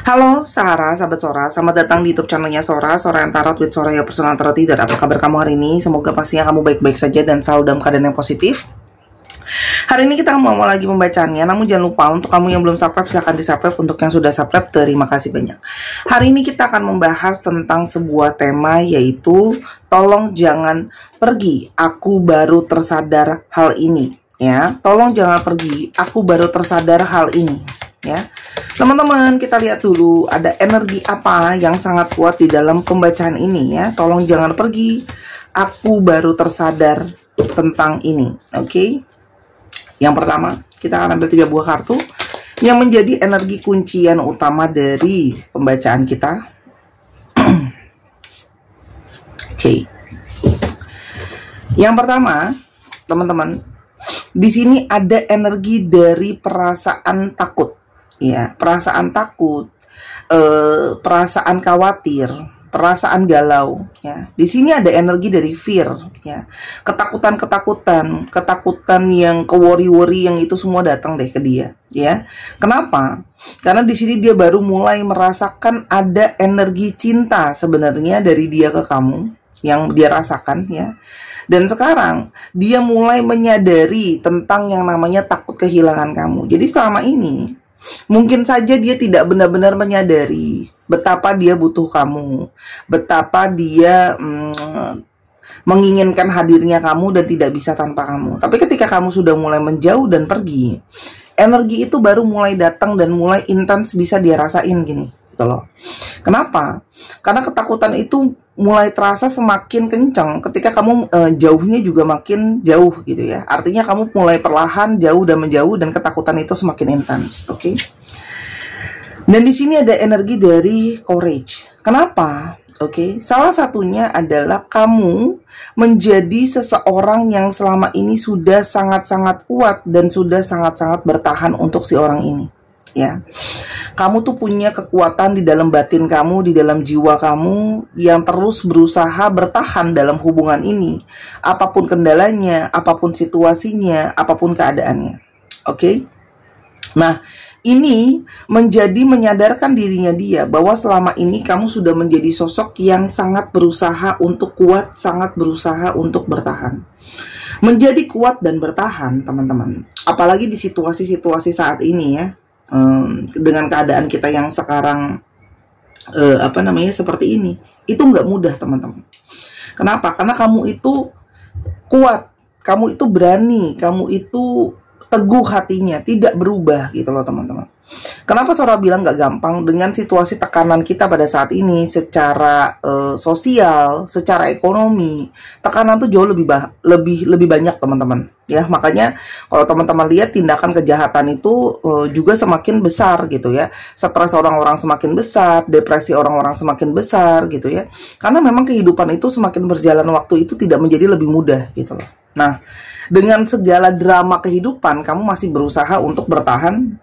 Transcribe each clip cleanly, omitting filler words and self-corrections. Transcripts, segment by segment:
Halo Sarah, sahabat Sora, selamat datang di YouTube channelnya Sora, Sora yang Tarot with Sora, ya personal tarot reader. Apa kabar kamu hari ini? Semoga pastinya kamu baik-baik saja dan selalu dalam keadaan yang positif. Hari ini kita mau lagi membacanya, namun jangan lupa untuk kamu yang belum subscribe, silahkan di subscribe. Untuk yang sudah subscribe, terima kasih banyak. Hari ini kita akan membahas tentang sebuah tema, yaitu tolong jangan pergi, aku baru tersadar hal ini. Ya, tolong jangan pergi, aku baru tersadar hal ini. Ya, teman-teman, kita lihat dulu ada energi apa yang sangat kuat di dalam pembacaan ini ya. Tolong jangan pergi, aku baru tersadar tentang ini. Oke. Yang pertama, kita akan ambil 3 buah kartu yang menjadi energi kuncian utama dari pembacaan kita. Oke. Yang pertama, teman-teman, di sini ada energi dari perasaan takut. Ya, perasaan takut, perasaan khawatir, perasaan galau. Ya, di sini ada energi dari fear. Ya, ketakutan yang ke-worry yang itu semua datang deh ke dia. Ya, kenapa? Karena di sini dia baru mulai merasakan ada energi cinta sebenarnya dari dia ke kamu yang dia rasakan ya. Dan sekarang dia mulai menyadari tentang yang namanya takut kehilangan kamu. Jadi selama ini mungkin saja dia tidak benar-benar menyadari betapa dia butuh kamu, betapa dia menginginkan hadirnya kamu dan tidak bisa tanpa kamu. Tapi ketika kamu sudah mulai menjauh dan pergi, energi itu baru mulai datang dan mulai intens bisa dia rasain gini, gitu loh. Kenapa? Karena ketakutan itu mulai terasa semakin kencang ketika kamu jauhnya juga makin jauh gitu ya. Artinya kamu mulai perlahan jauh dan menjauh dan ketakutan itu semakin intens, oke? Dan di sini ada energi dari courage. Kenapa? Oke, salah satunya adalah kamu menjadi seseorang yang selama ini sudah sangat-sangat kuat dan sudah sangat-sangat bertahan untuk si orang ini. Ya, kamu tuh punya kekuatan di dalam batin kamu, di dalam jiwa kamu yang terus berusaha bertahan dalam hubungan ini, apapun kendalanya, apapun situasinya, apapun keadaannya. Oke? Nah, ini menjadi menyadarkan dirinya dia bahwa selama ini kamu sudah menjadi sosok yang sangat berusaha untuk kuat, sangat berusaha untuk bertahan. Menjadi kuat dan bertahan, teman-teman. Apalagi di situasi-situasi saat ini ya. Dengan keadaan kita yang sekarang seperti ini, itu nggak mudah, teman-teman. Kenapa? Karena kamu itu kuat, kamu itu berani, kamu itu teguh hatinya, tidak berubah gitu loh, teman-teman. Kenapa Sora bilang nggak gampang? Dengan situasi tekanan kita pada saat ini secara sosial, secara ekonomi, tekanan tuh jauh lebih banyak, teman-teman. Ya, makanya kalau teman-teman lihat tindakan kejahatan itu juga semakin besar gitu ya. Stres orang-orang semakin besar, depresi orang-orang semakin besar gitu ya. Karena memang kehidupan itu semakin berjalan waktu itu tidak menjadi lebih mudah gitu loh. Nah, dengan segala drama kehidupan, kamu masih berusaha untuk bertahan,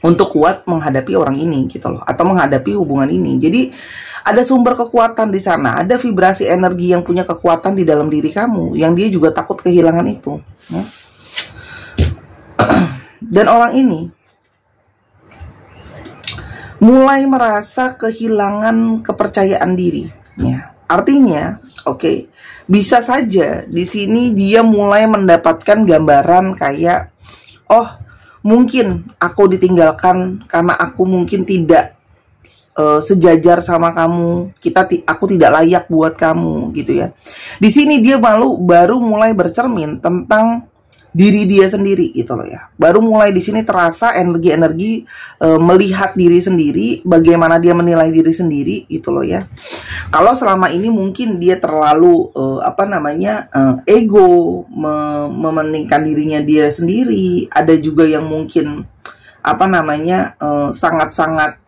untuk kuat menghadapi orang ini gitu loh, atau menghadapi hubungan ini. Jadi ada sumber kekuatan di sana, ada vibrasi energi yang punya kekuatan di dalam diri kamu, yang dia juga takut kehilangan itu ya. Dan orang ini mulai merasa kehilangan kepercayaan diri ya. Artinya, oke, bisa saja di sini dia mulai mendapatkan gambaran kayak, oh, mungkin aku ditinggalkan karena aku mungkin tidak sejajar sama kamu, aku tidak layak buat kamu gitu ya. Di sini dia baru mulai bercermin tentang diri dia sendiri gitu loh ya. Baru mulai di sini terasa energi-energi melihat diri sendiri, bagaimana dia menilai diri sendiri gitu loh ya. Kalau selama ini mungkin dia terlalu ego, mementingkan dirinya dia sendiri. Ada juga yang mungkin sangat-sangat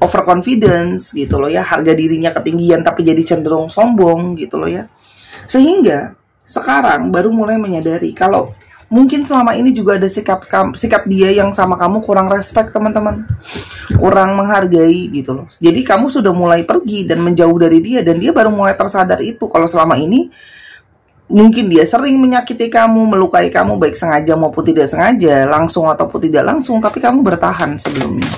overconfidence gitu loh ya. Harga dirinya ketinggian tapi jadi cenderung sombong gitu loh ya. Sehingga sekarang baru mulai menyadari kalau mungkin selama ini juga ada sikap dia yang sama kamu kurang respect, teman-teman, kurang menghargai gitu loh. Jadi kamu sudah mulai pergi dan menjauh dari dia, dan dia baru mulai tersadar itu kalau selama ini mungkin dia sering menyakiti kamu, melukai kamu, baik sengaja maupun tidak sengaja, langsung ataupun tidak langsung, tapi kamu bertahan sebelumnya.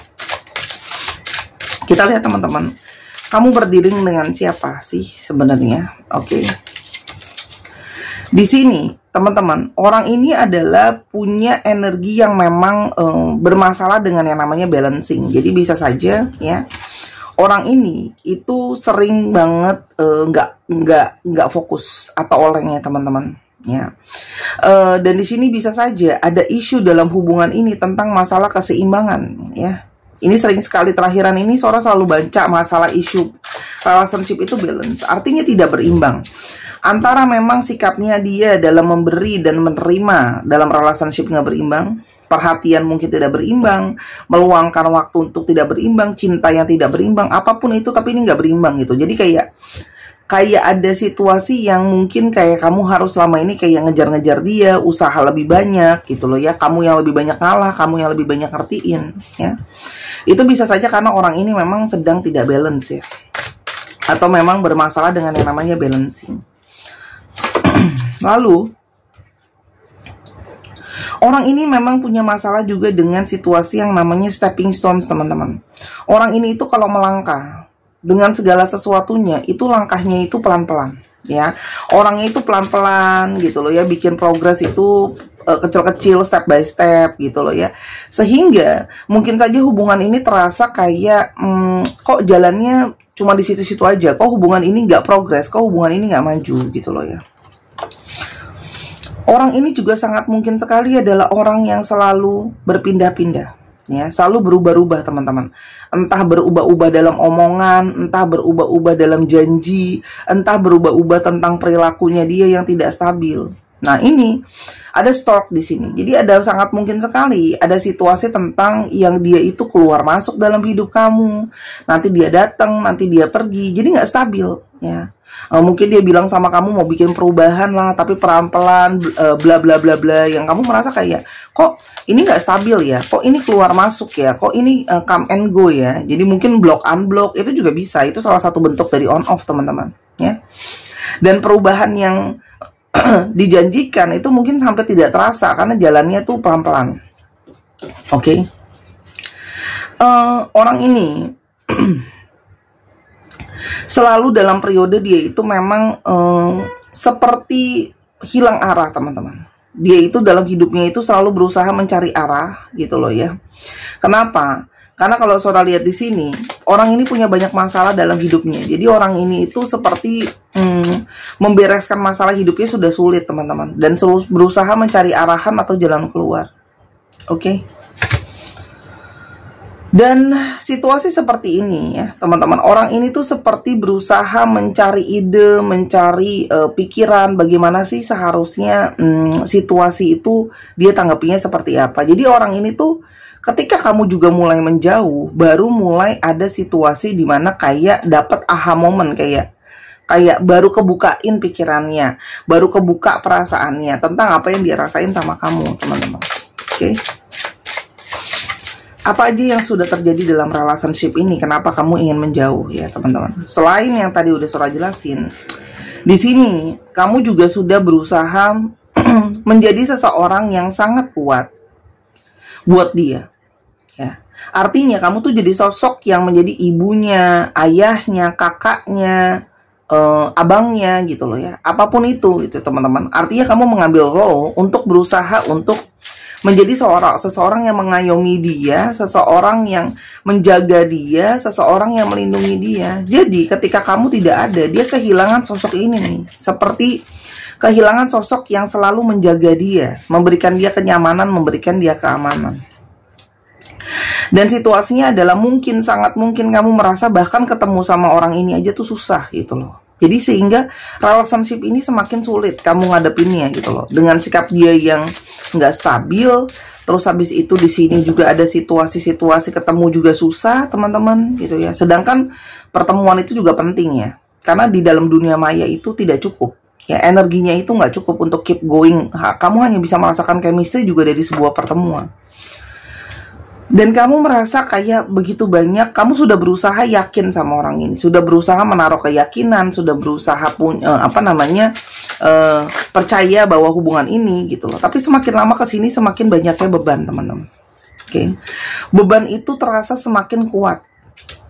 Kita lihat teman-teman, kamu berdiri dengan siapa sih sebenarnya? Oke. Di sini teman-teman, orang ini adalah punya energi yang memang bermasalah dengan yang namanya balancing. Jadi bisa saja ya, orang ini itu sering banget nggak fokus atau oleng ya teman-teman ya. Dan di sini bisa saja ada isu dalam hubungan ini tentang masalah keseimbangan ya. Ini sering sekali terakhiran ini Sora selalu baca masalah isu relationship itu balance, artinya tidak berimbang. Antara memang sikapnya dia dalam memberi dan menerima dalam relationship nggak berimbang, perhatian mungkin tidak berimbang, meluangkan waktu untuk tidak berimbang, cinta yang tidak berimbang, apapun itu, tapi ini nggak berimbang gitu. Jadi kayak ada situasi yang mungkin kayak kamu harus selama ini kayak ngejar-ngejar dia, usaha lebih banyak gitu loh ya, kamu yang lebih banyak ngalah, kamu yang lebih banyak ngertiin ya. Itu bisa saja karena orang ini memang sedang tidak balance ya, atau memang bermasalah dengan yang namanya balancing. Lalu orang ini memang punya masalah juga dengan situasi yang namanya stepping stones teman-teman. Orang ini itu kalau melangkah dengan segala sesuatunya itu langkahnya itu pelan-pelan ya. Orangnya itu pelan-pelan gitu loh ya, bikin progres itu kecil-kecil, step by step gitu loh ya. Sehingga mungkin saja hubungan ini terasa kayak kok jalannya cuma di situ-situ aja, kok hubungan ini nggak progres, kok hubungan ini nggak maju gitu loh ya. Orang ini juga sangat mungkin sekali adalah orang yang selalu berpindah-pindah ya, selalu berubah-ubah teman-teman. Entah berubah-ubah dalam omongan, entah berubah-ubah dalam janji, entah berubah-ubah tentang perilakunya dia yang tidak stabil. Nah, ini ada stroke di sini. Jadi ada sangat mungkin sekali ada situasi tentang yang dia itu keluar masuk dalam hidup kamu. Nanti dia datang, nanti dia pergi. Jadi nggak stabil ya. Mungkin dia bilang sama kamu mau bikin perubahan lah, tapi pelan-pelan bla bla bla bla, yang kamu merasa kayak kok ini nggak stabil ya, kok ini keluar masuk ya, kok ini come and go ya. Jadi mungkin block unblock itu juga bisa, itu salah satu bentuk dari on off teman-teman ya. Dan perubahan yang dijanjikan itu mungkin hampir tidak terasa karena jalannya tuh pelan-pelan. Oke. Orang ini selalu dalam periode dia itu memang seperti hilang arah teman-teman. Dia itu dalam hidupnya itu selalu berusaha mencari arah gitu loh ya. Kenapa? Karena kalau Sora lihat di sini, orang ini punya banyak masalah dalam hidupnya. Jadi orang ini itu seperti membereskan masalah hidupnya sudah sulit teman-teman, dan selalu berusaha mencari arahan atau jalan keluar. Oke. Dan situasi seperti ini ya teman-teman, orang ini tuh seperti berusaha mencari ide, mencari pikiran bagaimana sih seharusnya situasi itu dia tanggapinya seperti apa. Jadi orang ini tuh ketika kamu juga mulai menjauh, baru mulai ada situasi dimana kayak dapat aha moment, kayak baru kebukain pikirannya, baru kebuka perasaannya tentang apa yang dia rasain sama kamu teman-teman. Oke. Apa aja yang sudah terjadi dalam relationship ini? Kenapa kamu ingin menjauh ya teman-teman? Selain yang tadi udah Sora jelasin, di sini kamu juga sudah berusaha menjadi seseorang yang sangat kuat buat dia. Ya, artinya kamu tuh jadi sosok yang menjadi ibunya, ayahnya, kakaknya, abangnya gitu loh ya. Apapun itu teman-teman. Artinya kamu mengambil role untuk berusaha untuk menjadi seseorang yang mengayomi dia, seseorang yang menjaga dia, seseorang yang melindungi dia. Jadi ketika kamu tidak ada, dia kehilangan sosok ini nih. Seperti kehilangan sosok yang selalu menjaga dia, memberikan dia kenyamanan, memberikan dia keamanan. Dan situasinya adalah mungkin, sangat mungkin kamu merasa bahkan ketemu sama orang ini aja tuh susah gitu loh. Jadi sehingga relationship ini semakin sulit kamu ngadepinnya gitu loh. Dengan sikap dia yang nggak stabil, terus habis itu di sini juga ada situasi-situasi ketemu juga susah teman-teman gitu ya. Sedangkan pertemuan itu juga penting ya, karena di dalam dunia maya itu tidak cukup ya, energinya itu nggak cukup untuk keep going. Kamu hanya bisa merasakan chemistry juga dari sebuah pertemuan. Dan kamu merasa kayak begitu banyak, kamu sudah berusaha yakin sama orang ini, sudah berusaha menaruh keyakinan, sudah berusaha percaya bahwa hubungan ini gitu loh. Tapi semakin lama kesini semakin banyaknya beban teman-teman. Oke. Beban itu terasa semakin kuat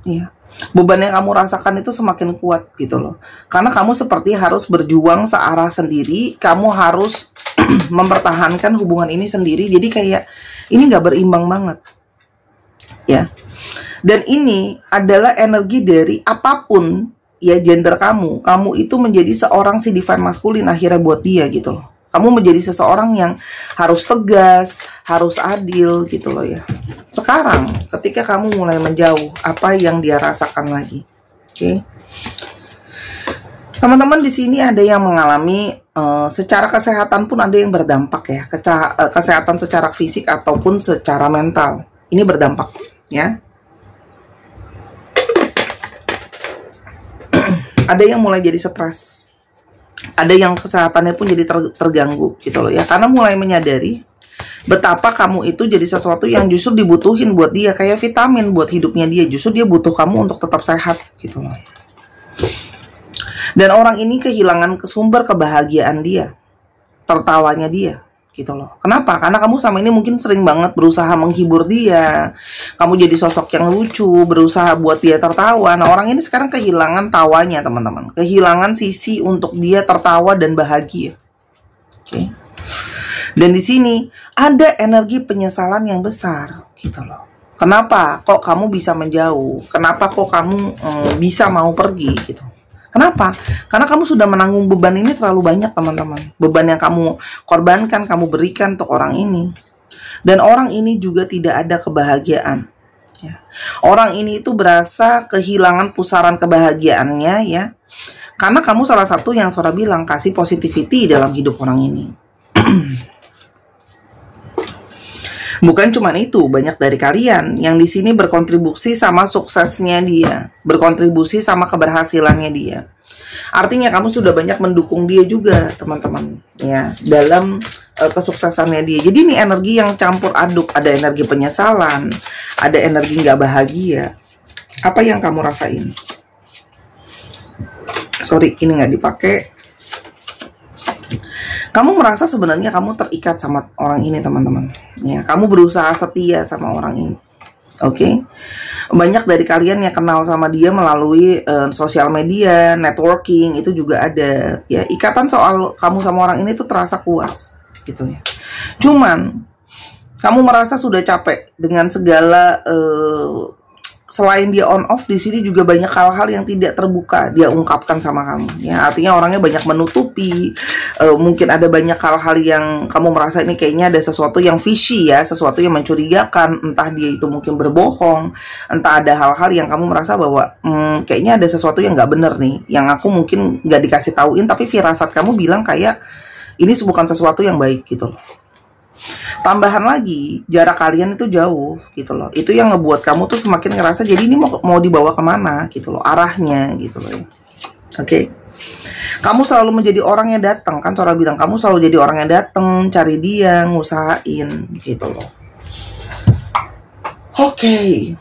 Ya. Beban yang kamu rasakan itu semakin kuat gitu loh. Karena kamu seperti harus berjuang searah sendiri, kamu harus mempertahankan hubungan ini sendiri. Jadi kayak ini nggak berimbang banget. Ya. Dan ini adalah energi dari apapun ya gender kamu. Kamu itu menjadi seorang si divine maskulin akhirnya buat dia gitu loh. Kamu menjadi seseorang yang harus tegas, harus adil gitu loh ya. Sekarang ketika kamu mulai menjauh, apa yang dia rasakan lagi? Oke. Teman-teman di sini ada yang mengalami secara kesehatan pun ada yang berdampak ya. Kesehatan secara fisik ataupun secara mental. Ini berdampak ya. Ada yang mulai jadi stres. Ada yang kesehatannya pun jadi terganggu gitu loh ya. Karena mulai menyadari betapa kamu itu jadi sesuatu yang justru dibutuhin buat dia, kayak vitamin buat hidupnya dia. Justru dia butuh kamu untuk tetap sehat gitu loh. Dan orang ini kehilangan sumber kebahagiaan dia, tertawanya dia gitu loh. Kenapa? Karena kamu sama ini mungkin sering banget berusaha menghibur dia. Kamu jadi sosok yang lucu, berusaha buat dia tertawa. Nah, orang ini sekarang kehilangan tawanya, teman-teman. Kehilangan sisi untuk dia tertawa dan bahagia. Oke. Dan di sini ada energi penyesalan yang besar gitu loh. Kenapa kok kamu bisa menjauh? Kenapa kok kamu bisa mau pergi gitu? Kenapa? Karena kamu sudah menanggung beban ini terlalu banyak, teman-teman. Beban yang kamu korbankan, kamu berikan untuk orang ini. Dan orang ini juga tidak ada kebahagiaan. Ya. Orang ini itu berasa kehilangan pusaran kebahagiaannya ya. Karena kamu salah satu yang suara bilang kasih positivity dalam hidup orang ini. Bukan cuma itu, banyak dari kalian yang di sini berkontribusi sama suksesnya dia, berkontribusi sama keberhasilannya dia. Artinya kamu sudah banyak mendukung dia juga, teman-teman, ya, dalam kesuksesannya dia. Jadi ini energi yang campur aduk, ada energi penyesalan, ada energi nggak bahagia. Apa yang kamu rasain? Sorry, ini nggak dipakai. Kamu merasa sebenarnya kamu terikat sama orang ini, teman-teman. Ya, kamu berusaha setia sama orang ini. Oke. Banyak dari kalian yang kenal sama dia melalui sosial media, networking, itu juga ada. Ya, ikatan soal kamu sama orang ini tuh terasa kuat gitu ya. Cuman kamu merasa sudah capek dengan segala selain dia on off, di sini juga banyak hal-hal yang tidak terbuka dia ungkapkan sama kamu. Ya, artinya orangnya banyak menutupi. Mungkin ada banyak hal-hal yang kamu merasa ini kayaknya ada sesuatu yang fishy ya, sesuatu yang mencurigakan. Entah dia itu mungkin berbohong, entah ada hal-hal yang kamu merasa bahwa kayaknya ada sesuatu yang nggak bener nih, yang aku mungkin nggak dikasih tauin, tapi firasat kamu bilang kayak ini bukan sesuatu yang baik gitu loh. Tambahan lagi, jarak kalian itu jauh gitu loh. Itu yang ngebuat kamu tuh semakin ngerasa jadi ini mau dibawa kemana gitu loh, arahnya gitu loh ya. Oke. Kamu selalu menjadi orang yang datang, kan Sora bilang kamu selalu jadi orang yang datang, cari dia, ngusahain gitu loh. Oke.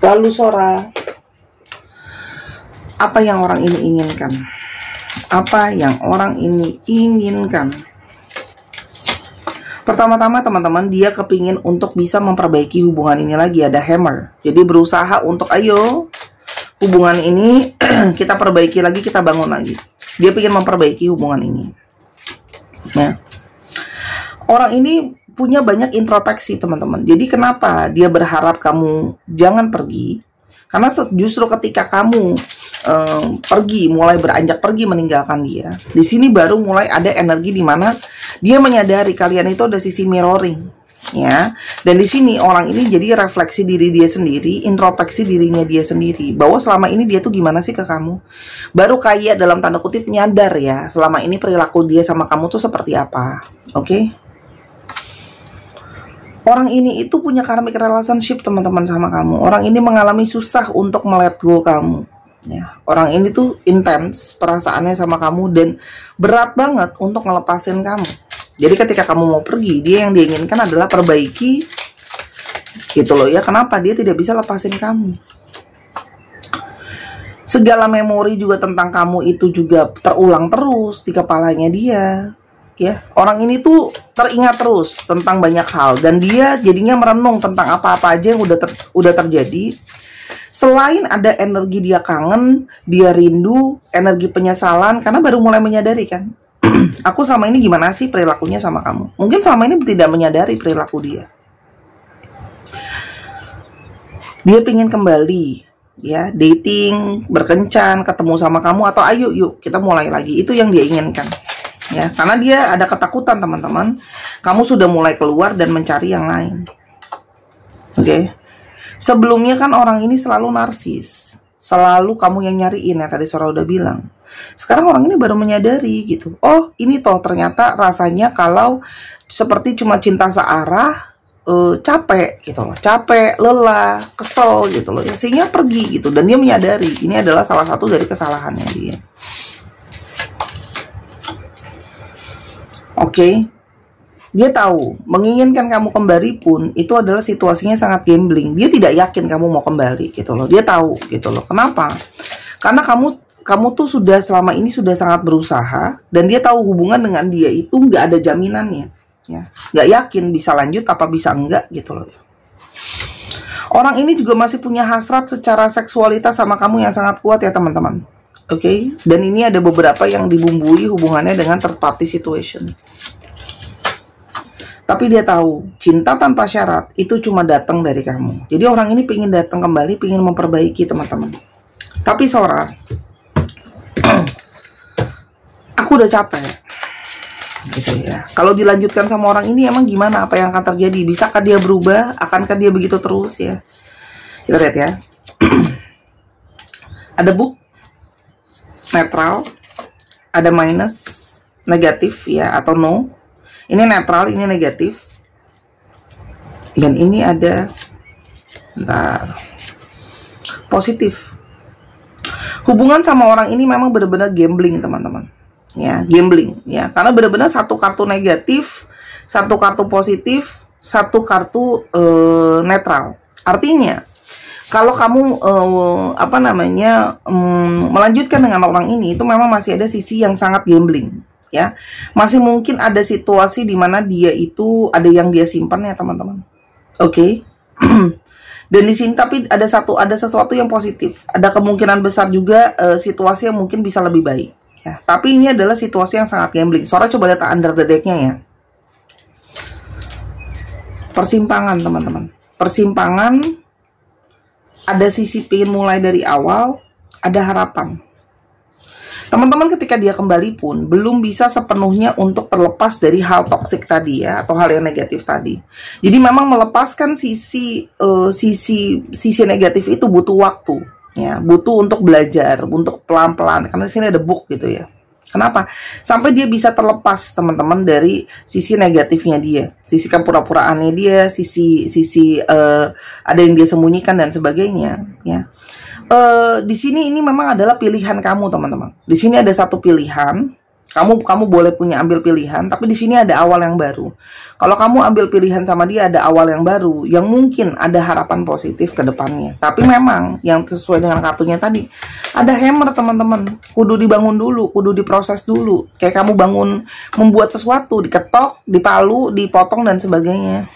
Lalu Sora, apa yang orang ini inginkan? Apa yang orang ini inginkan? Pertama-tama teman-teman, dia kepingin untuk bisa memperbaiki hubungan ini lagi, ada hammer. Jadi berusaha untuk ayo hubungan ini kita perbaiki lagi, kita bangun lagi. Dia ingin memperbaiki hubungan ini. Nah, orang ini punya banyak introspeksi teman-teman. Jadi kenapa dia berharap kamu jangan pergi? Karena justru ketika kamu pergi, mulai beranjak pergi meninggalkan dia, di sini baru mulai ada energi di mana dia menyadari kalian itu ada sisi mirroring, ya. Dan di sini orang ini jadi refleksi diri dia sendiri, introspeksi dirinya dia sendiri, bahwa selama ini dia tuh gimana sih ke kamu. Baru kayak dalam tanda kutip nyadar ya, selama ini perilaku dia sama kamu tuh seperti apa, oke? Orang ini itu punya karmic relationship teman-teman sama kamu. Orang ini mengalami susah untuk let go kamu. Ya, orang ini tuh intens perasaannya sama kamu dan berat banget untuk ngelepasin kamu. Jadi ketika kamu mau pergi, dia yang diinginkan adalah perbaiki gitu loh ya. Kenapa dia tidak bisa lepasin kamu? Segala memori juga tentang kamu itu juga terulang terus di kepalanya dia. ya. Orang ini tuh teringat terus tentang banyak hal dan dia jadinya merenung tentang apa-apa aja yang udah terjadi. Selain ada energi dia kangen, dia rindu, energi penyesalan karena baru mulai menyadari kan. Aku selama ini gimana sih perilakunya sama kamu? Mungkin selama ini tidak menyadari perilaku dia. Dia pengen kembali, ya, dating, berkencan, ketemu sama kamu atau ayo yuk kita mulai lagi. Itu yang dia inginkan. Ya, karena dia ada ketakutan teman-teman. Kamu sudah mulai keluar dan mencari yang lain. Oke. Sebelumnya kan orang ini selalu narsis. Selalu kamu yang nyariin ya, tadi Sora udah bilang. Sekarang orang ini baru menyadari gitu. Oh, ini toh ternyata rasanya kalau seperti cuma cinta searah, capek gitu loh. Capek, lelah, kesel gitu loh. Ya, sehingga pergi gitu. Dan dia menyadari ini adalah salah satu dari kesalahannya dia. Oke. Dia tahu, menginginkan kamu kembali pun itu adalah situasinya sangat gambling. Dia tidak yakin kamu mau kembali gitu loh. Dia tahu gitu loh. Kenapa? Karena kamu tuh sudah selama ini sudah sangat berusaha dan dia tahu hubungan dengan dia itu nggak ada jaminannya, ya. Nggak yakin bisa lanjut apa bisa enggak gitu loh. Orang ini juga masih punya hasrat secara seksualitas sama kamu yang sangat kuat ya teman-teman. Oke? Dan ini ada beberapa yang dibumbui hubungannya dengan third party situation. Tapi dia tahu, cinta tanpa syarat itu cuma datang dari kamu. Jadi orang ini pengen datang kembali, pengen memperbaiki teman-teman. Tapi Sora, aku udah capek. Gitu ya. Kalau dilanjutkan sama orang ini emang gimana? Apa yang akan terjadi? Bisakah dia berubah? Akankah dia begitu terus ya? Kita lihat ya. Ada book, netral, ada minus, negatif ya atau no. Ini netral, ini negatif. Dan ini ada positif. Hubungan sama orang ini memang benar-benar gambling, teman-teman. Ya, gambling ya. Karena benar-benar satu kartu negatif, satu kartu positif, satu kartu netral. Artinya, kalau kamu melanjutkan dengan orang ini, itu memang masih ada sisi yang sangat gambling. Ya, masih mungkin ada situasi di mana dia itu ada yang dia simpan ya teman-teman. Oke. Dan di sini tapi ada sesuatu yang positif. Ada kemungkinan besar juga situasi yang mungkin bisa lebih baik. Ya, tapi ini adalah situasi yang sangat gambling. Sora coba lihat under the deck-nya ya. Persimpangan teman-teman. Persimpangan. Ada sisi pengen mulai dari awal. Ada harapan. Teman-teman ketika dia kembali pun belum bisa sepenuhnya untuk terlepas dari hal toksik tadi ya atau hal yang negatif tadi. Jadi memang melepaskan sisi negatif itu butuh waktu ya, butuh untuk belajar, untuk pelan-pelan karena di sini ada book gitu ya. Kenapa? Sampai dia bisa terlepas teman-teman dari sisi negatifnya dia, sisi kepura-puraannya dia, sisi ada yang dia sembunyikan dan sebagainya ya. Di sini ini memang adalah pilihan kamu teman-teman. Di sini ada satu pilihan. Kamu boleh ambil pilihan, tapi di sini ada awal yang baru. Kalau kamu ambil pilihan sama dia ada awal yang baru, yang mungkin ada harapan positif ke depannya. Tapi memang yang sesuai dengan kartunya tadi, ada hammer teman-teman. Kudu dibangun dulu, kudu diproses dulu. Kayak kamu bangun membuat sesuatu, diketok, dipalu, dipotong dan sebagainya.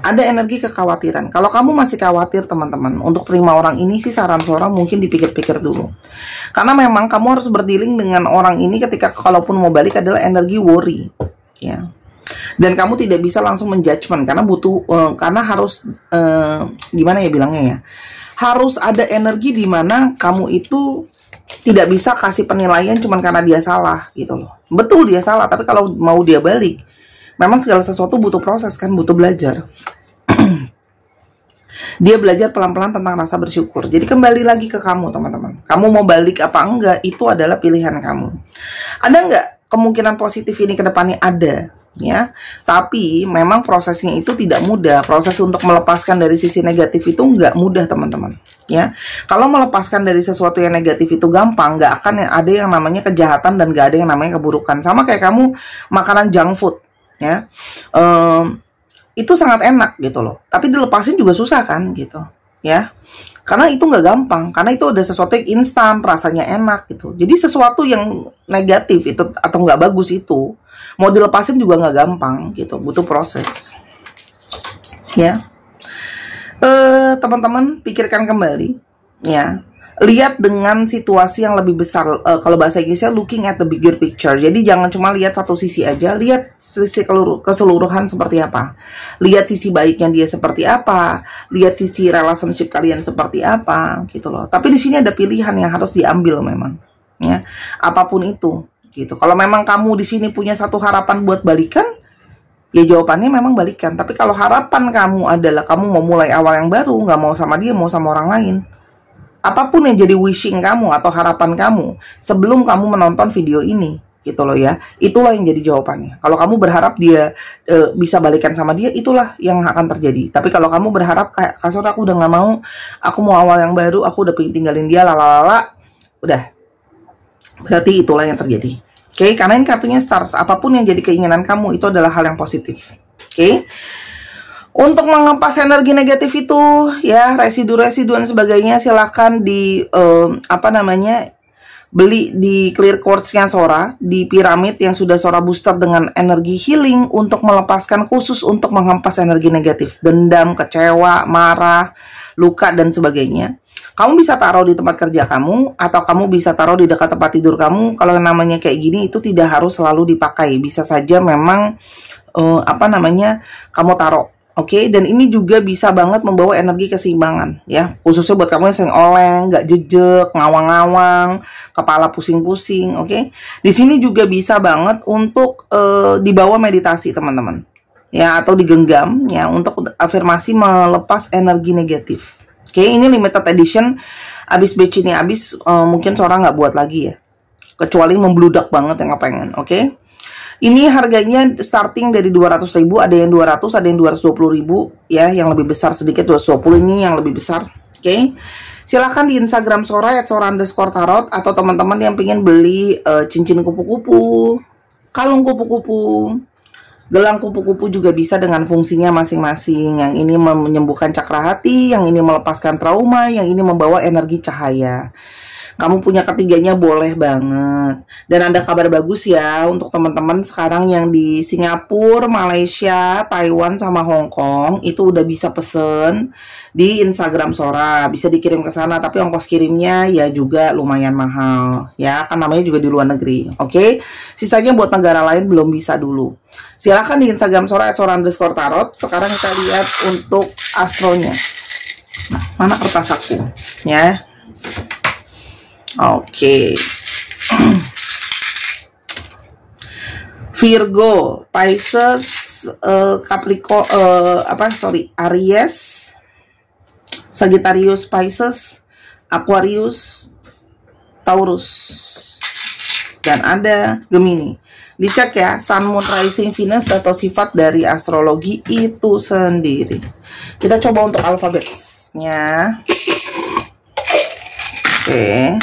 Ada energi kekhawatiran. Kalau kamu masih khawatir teman-teman untuk terima orang ini sih saran Sora mungkin dipikir-pikir dulu. Karena memang kamu harus berdealing dengan orang ini ketika kalaupun mau balik adalah energi worry, ya. Dan kamu tidak bisa langsung menjudgment karena butuh karena harus gimana ya bilangnya ya. Harus ada energi di mana kamu itu tidak bisa kasih penilaian cuma karena dia salah gitu loh. Betul dia salah, tapi kalau mau dia balik memang segala sesuatu butuh proses kan, butuh belajar. Dia belajar pelan-pelan tentang rasa bersyukur. Jadi kembali lagi ke kamu teman-teman. Kamu mau balik apa enggak, itu adalah pilihan kamu. Ada enggak kemungkinan positif ini ke depannya? Ada ya. Tapi memang prosesnya itu tidak mudah. Proses untuk melepaskan dari sisi negatif itu enggak mudah teman-teman ya. Kalau melepaskan dari sesuatu yang negatif itu gampang, enggak akan ada yang namanya kejahatan dan enggak ada yang namanya keburukan. Sama kayak kamu makanan junk food ya, itu sangat enak gitu loh, tapi dilepasin juga susah kan gitu ya. Karena itu nggak gampang, karena itu ada sesuatu yang instan, rasanya enak gitu. Jadi sesuatu yang negatif itu atau nggak bagus itu mau dilepasin juga nggak gampang gitu, butuh proses. Ya, teman-teman pikirkan kembali, ya. Lihat dengan situasi yang lebih besar. Kalau bahasa Inggrisnya looking at the bigger picture. Jadi jangan cuma lihat satu sisi aja, lihat sisi keseluruhan seperti apa. Lihat sisi baiknya dia seperti apa, lihat sisi relationship kalian seperti apa, gitu loh. Tapi di sini ada pilihan yang harus diambil memang, ya. Apapun itu, gitu. Kalau memang kamu di sini punya satu harapan buat balikan, ya jawabannya memang balikan. Tapi kalau harapan kamu adalah kamu mau mulai awal yang baru, nggak mau sama dia, mau sama orang lain, apapun yang jadi wishing kamu atau harapan kamu sebelum kamu menonton video ini, gitu loh ya, itulah yang jadi jawabannya. Kalau kamu berharap dia bisa balikan sama dia, itulah yang akan terjadi. Tapi kalau kamu berharap kayak kasur, aku udah nggak mau, aku mau awal yang baru, aku udah pengen tinggalin dia, lalalala, udah, berarti itulah yang terjadi. Oke, karena ini kartunya stars. Apapun yang jadi keinginan kamu itu adalah hal yang positif. Oke. Untuk mengepas energi negatif itu, ya, residu-residu dan sebagainya, silahkan di beli di clear quartz-nya Sora, di piramid yang sudah Sora booster dengan energi healing untuk melepaskan, khusus untuk menghempas energi negatif, dendam, kecewa, marah, luka dan sebagainya. Kamu bisa taruh di tempat kerja kamu, atau kamu bisa taruh di dekat tempat tidur kamu. Kalau yang namanya kayak gini itu tidak harus selalu dipakai, bisa saja memang kamu taruh. Oke, dan ini juga bisa banget membawa energi keseimbangan, ya. Khususnya buat kamu yang sering oleng, nggak jejek, ngawang-ngawang, kepala pusing-pusing, oke. Di sini juga bisa banget untuk dibawa meditasi, teman-teman, ya, atau digenggam, ya, untuk afirmasi melepas energi negatif. Oke, ini limited edition. Abis batch ini abis, mungkin Sora nggak buat lagi ya, kecuali membludak banget yang pengen, oke. Ini harganya starting dari 200.000, ada yang 200, ada yang 220.000, ya, yang lebih besar sedikit 220, ini yang lebih besar. Oke. Silahkan di Instagram Sora @sora_tarot, atau teman-teman yang pengen beli cincin kupu-kupu, kalung kupu-kupu, gelang kupu-kupu juga bisa dengan fungsinya masing-masing. Yang ini menyembuhkan cakra hati, yang ini melepaskan trauma, yang ini membawa energi cahaya. Kamu punya ketiganya boleh banget. Dan ada kabar bagus ya untuk teman-teman sekarang yang di Singapura, Malaysia, Taiwan, sama Hong Kong, itu udah bisa pesen di Instagram Sora. Bisa dikirim ke sana, tapi ongkos kirimnya ya juga lumayan mahal. Ya, kan namanya juga di luar negeri. Oke? Sisanya buat negara lain belum bisa dulu. Silahkan di Instagram Sora @sora_tarot. Sekarang kita lihat untuk astronya. Nah, mana kertas aku? Ya. Oke. Virgo, Pisces, Aries, Sagittarius, Pisces, Aquarius, Taurus, dan ada Gemini. Dicek ya, Sun, Moon, Rising, Venus, atau sifat dari astrologi itu sendiri. Kita coba untuk alfabetnya. Oke.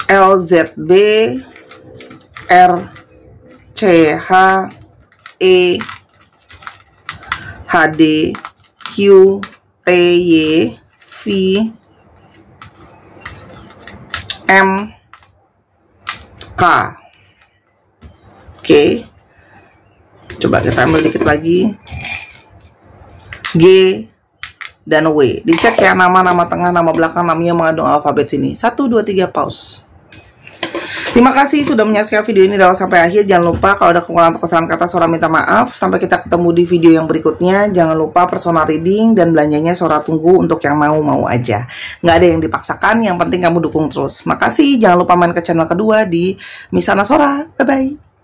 LZB, RCH, E, HD, Q, TY, V, M, K. Oke. Coba kita ambil dikit lagi. G dan W. Dicek ya nama-nama tengah, nama belakang, namanya mengandung alfabet sini. 1, 2, 3, pause. Terima kasih sudah menyaksikan video ini dari sampai akhir. Jangan lupa kalau ada kekurangan atau kesalahan kata, Sora minta maaf. Sampai kita ketemu di video yang berikutnya. Jangan lupa personal reading dan belanjanya Sora tunggu untuk yang mau-mau aja. Nggak ada yang dipaksakan, yang penting kamu dukung terus. Makasih, jangan lupa main ke channel kedua di Misana Sora. Bye-bye.